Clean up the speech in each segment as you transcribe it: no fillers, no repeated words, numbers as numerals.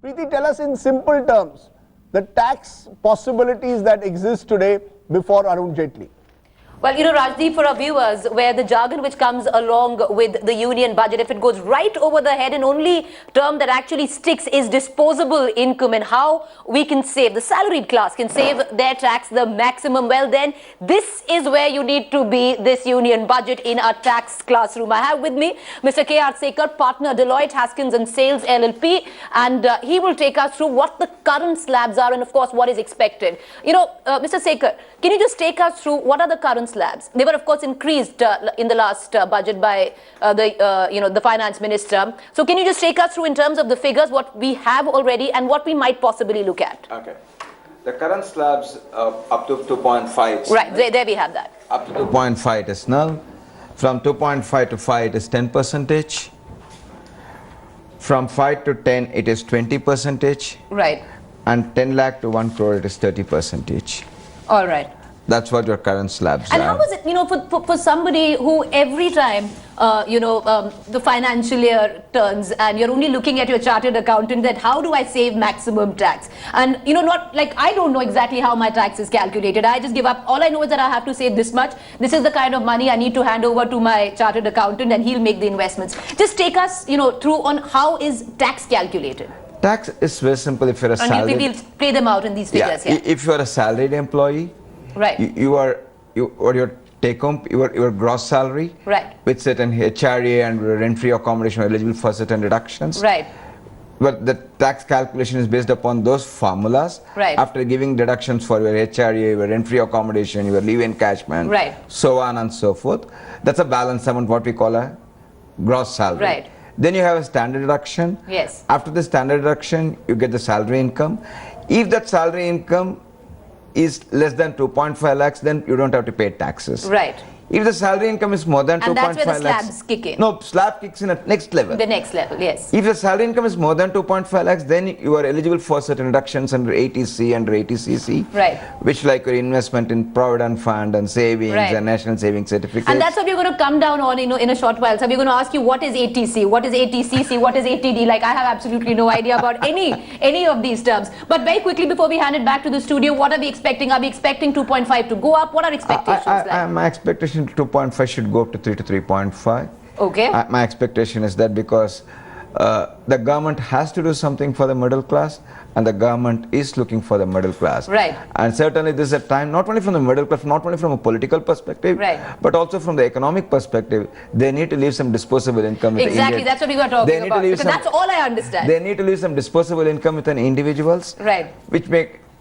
Preeti, tell us in simple terms the tax possibilities that exist today before Arun Jaitley. Well, you know, Rajdeep, for our viewers, where the jargon which comes along with the union budget, if it goes right over the head, and only term that actually sticks is disposable income and how we can save, the salaried class can save their tax the maximum. Well, then this is where you need to be, this union budget in our tax classroom. I have with me Mr. K.R. Sekar, partner Deloitte Haskins and Sales LLP, and he will take us through what the current slabs are and, of course, what is expected. You know, Mr. Sekar, can you just take us through what are the current slabs? They were, of course, increased in the last budget by the finance minister. So can you just take us through in terms of the figures, what we have already and what we might possibly look at? Okay. The current slabs up to 2.5. Right, there we have that. Up to 2.5 it is null. From 2.5 to 5 it is 10%. From 5 to 10 it is 20%. Right. And 10 lakh to 1 crore it is 30%. All right. That's what your current slabs And are. how is it, you know, for somebody who every time, the financial year turns and you're only looking at your chartered accountant that how do I save maximum tax? And, you know, not like I don't know exactly how my tax is calculated. I just give up. All I know is that I have to save this much. This is the kind of money I need to hand over to my chartered accountant and he'll make the investments. Just take us, you know, through on how is tax calculated. Tax is very simple if you're a salaried. And we'll play them out in these figures here. If you're a salaried employee, right. Your take home, your gross salary, right, with certain HRA and rent-free accommodation are eligible for certain reductions. Right. But the tax calculation is based upon those formulas. Right. After giving deductions for your HRA, your rent-free accommodation, your leave encashment, right, so on and so forth. That's a balance amount, what we call a gross salary. Right. Then you have a standard deduction. Yes. After the standard deduction, you get the salary income. If that salary income is less than 2.5 lakhs, then you don't have to pay taxes. Right. If the salary income is more than 2.5 lakhs... And that's where the slabs kick in. No, slab kicks in at next level. The next level, yes. If the salary income is more than 2.5 lakhs, then you are eligible for certain reductions under 80C and 80CC. Right. Which like your investment in Provident Fund and savings, right, and National Savings Certificate. And that's what we're going to come down on in a short while. So we're going to ask you what is ATC, what is ATCC, what is ATD. Like I have absolutely no idea about any of these terms. But very quickly before we hand it back to the studio, what are we expecting? Are we expecting 2.5 to go up? What are expectations like? My expectation 2.5 should go up to 3 to 3.5. Okay. My expectation is that because the government has to do something for the middle class, and the government is looking for the middle class. Right. And certainly this is a time, not only from the middle class, not only from a political perspective, right, but also from the economic perspective, they need to leave some disposable income with exactly, that's what we were talking about. Because that's all I understand. They need to leave some disposable income with an individuals, right, which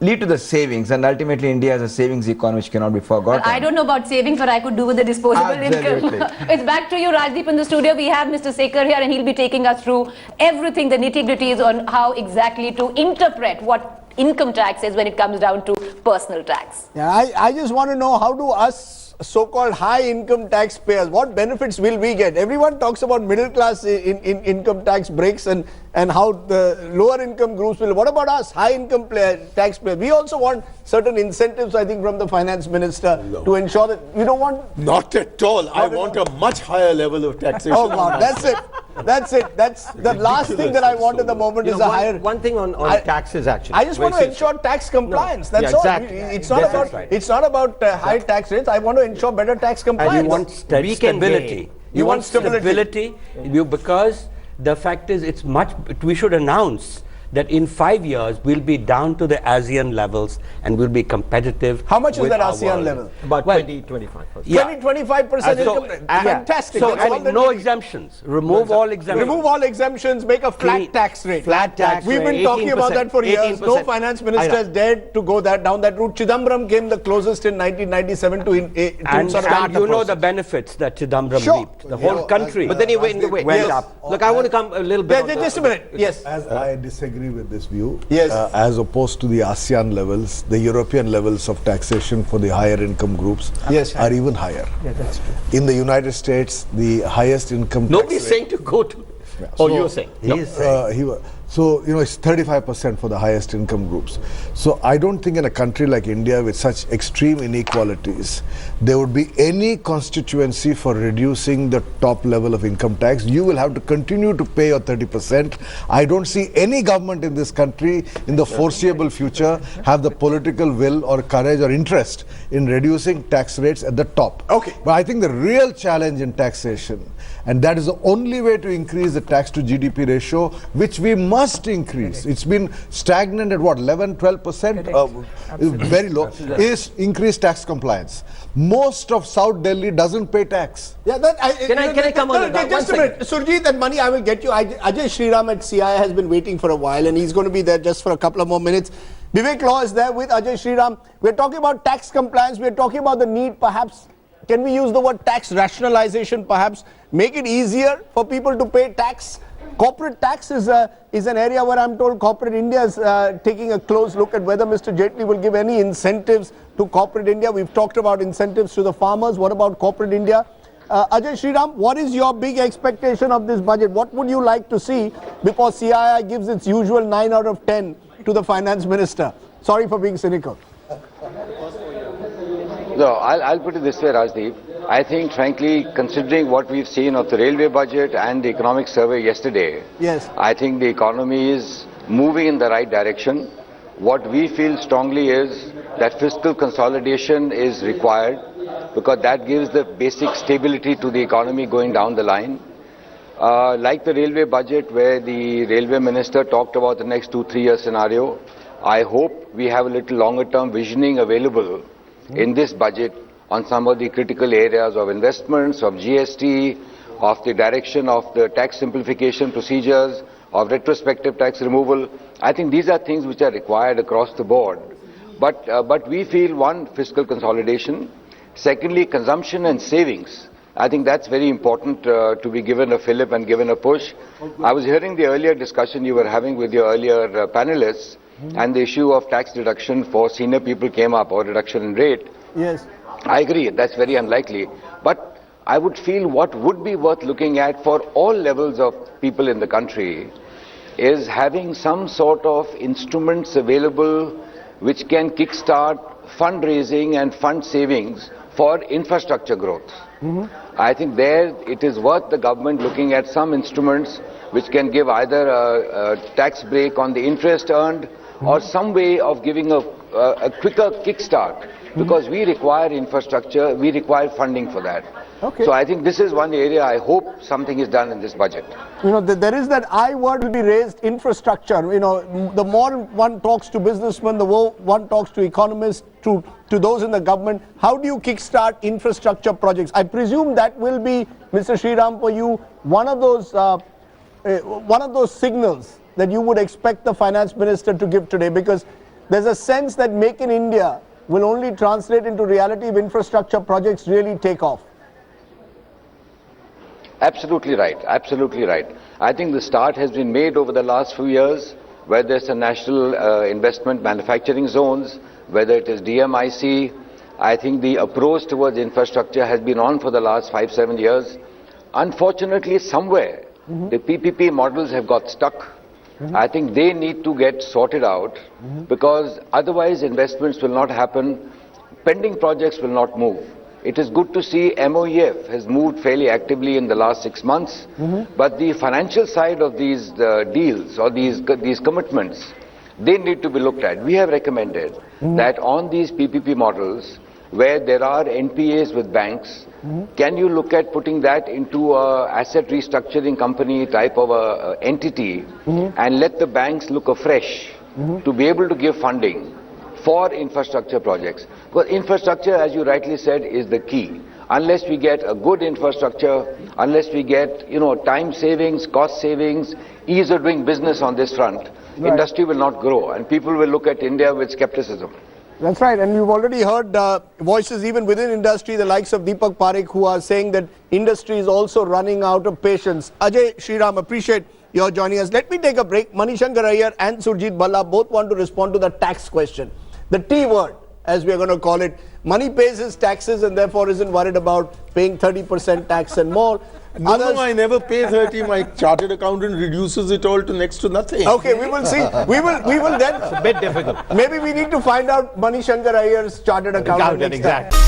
lead to the savings, and ultimately India has a savings economy which cannot be forgotten. Well, I don't know about savings, but I could do with the disposable income. It's back to you, Rajdeep, in the studio. We have Mr. Sekar here, and he'll be taking us through everything, the nitty-gritties on how exactly to interpret what income tax is when it comes down to personal tax. Yeah, I just want to know, how do us so-called high-income taxpayers, what benefits will we get? Everyone talks about middle class in income tax breaks and how the lower income groups will. What about us, high-income taxpayers? We also want certain incentives, I think, from the finance minister to ensure that we don't want... Not at all. I want a much higher level of taxation. Oh God, that's it. That's it. That's the last thing that I want at the moment is a higher... One thing on taxes, actually. I just want to ensure tax compliance. That's all. Exactly. It's not about high tax rates. I want to ensure better tax compliance. And you want stability. You want stability. Because the fact is, we should announce that in 5 years we'll be down to the ASEAN levels and we'll be competitive. How much is that ASEAN level? About 20-25%. 20-25% income. Fantastic. So, no exemptions. Remove all exemptions. Remove all exemptions. Make a flat tax rate. Flat tax rate. We've been talking about that for years. No finance minister has dared to go down that route. Chidambaram came the closest in 1997 to start you know the benefits that Chidambaram reaped. The whole country. But then he went up. Look, I want to come a little bit. Just a minute. Yes. As I disagree with this view, yes, as opposed to the ASEAN levels, the European levels of taxation for the higher income groups are even higher. Yeah, that's true. In the United States, the highest income Nobody's saying to go to... Yeah. Oh, you're saying? So, it's 35% for the highest income groups. So, I don't think in a country like India with such extreme inequalities, there would be any constituency for reducing the top level of income tax. You will have to continue to pay your 30%. I don't see any government in this country in the foreseeable future have the political will or courage or interest in reducing tax rates at the top. Okay. But I think the real challenge in taxation, and that is the only way to increase the tax to GDP ratio, which we must increase. It's been stagnant at what, 11, 12%? Very low. Is increased tax compliance. Most of South Delhi doesn't pay tax. Yeah, Can I come on that? Just a One minute. Surjit and Mani, I will get you. Ajay Shriram at CI has been waiting for a while and he's going to be there just for a couple of more minutes. Vivek Law is there with Ajay Shriram. We're talking about tax compliance. We're talking about the need, perhaps, can we use the word tax rationalization, perhaps, make it easier for people to pay tax? Corporate tax is an area where I'm told corporate India is taking a close look at whether Mr. Jaitley will give any incentives to corporate India. We've talked about incentives to the farmers. What about corporate India? Ajay Shriram, what is your big expectation of this budget? What would you like to see before CII gives its usual 9 out of 10 to the finance minister? Sorry for being cynical. No, I'll put it this way, Rajdeep. I think, frankly, considering what we've seen of the railway budget and the economic survey yesterday, yes, I think the economy is moving in the right direction. What we feel strongly is that fiscal consolidation is required because that gives the basic stability to the economy going down the line. Like the railway budget where the railway minister talked about the next 2-3 year scenario, I hope we have a little longer term visioning available in this budget on some of the critical areas of investments, of GST, of the direction of the tax simplification procedures, of retrospective tax removal. I think these are things which are required across the board. But we feel, one, fiscal consolidation. Secondly, consumption and savings. I think that's very important to be given a fillip and given a push. I was hearing the earlier discussion you were having with your earlier panelists, and the issue of tax deduction for senior people came up, or reduction in rate. Yes. I agree, that's very unlikely. But I would feel what would be worth looking at for all levels of people in the country is having some sort of instruments available which can kickstart fundraising and fund savings for infrastructure growth. I think there it is worth the government looking at some instruments which can give either a tax break on the interest earned or some way of giving a quicker kickstart, because we require infrastructure, we require funding for that. Okay. So I think this is one area I hope something is done in this budget. There is that I word will be raised, infrastructure. The more one talks to businessmen, the more one talks to economists, to those in the government. How do you kickstart infrastructure projects? I presume that will be, Mr. Shriram, for you, one of those signals that you would expect the finance minister to give today, because there's a sense that Make in India will only translate into reality if infrastructure projects really take off. Absolutely right, absolutely right. I think the start has been made over the last few years, whether it's the National Investment Manufacturing Zones, whether it is DMIC. I think the approach towards infrastructure has been on for the last 5-7 years. Unfortunately, somewhere the PPP models have got stuck. I think they need to get sorted out, because otherwise investments will not happen, pending projects will not move. It is good to see MOEF has moved fairly actively in the last 6 months, but the financial side of these deals or these commitments, they need to be looked at. We have recommended that on these PPP models, where there are NPAs with banks, can you look at putting that into a asset restructuring company type of a entity and let the banks look afresh to be able to give funding for infrastructure projects? Because infrastructure, as you rightly said, is the key. Unless we get a good infrastructure, unless we get time savings, cost savings, ease of doing business on this front, industry will not grow and people will look at India with skepticism. That's right, and you've already heard voices even within industry, the likes of Deepak Parekh, who are saying that industry is also running out of patience. Ajay Shriram, appreciate your joining us. Let me take a break. Manishankar Iyer and Surjit Bhalla both want to respond to the tax question. The T word, as we are going to call it. Money pays his taxes and therefore isn't worried about paying 30% tax and more. Others, I never pay 30. My chartered accountant reduces it all to next to nothing. okay, we will see. We will then. A bit difficult. Maybe we need to find out Mani Shankar Iyer's chartered accountant next time. Exactly.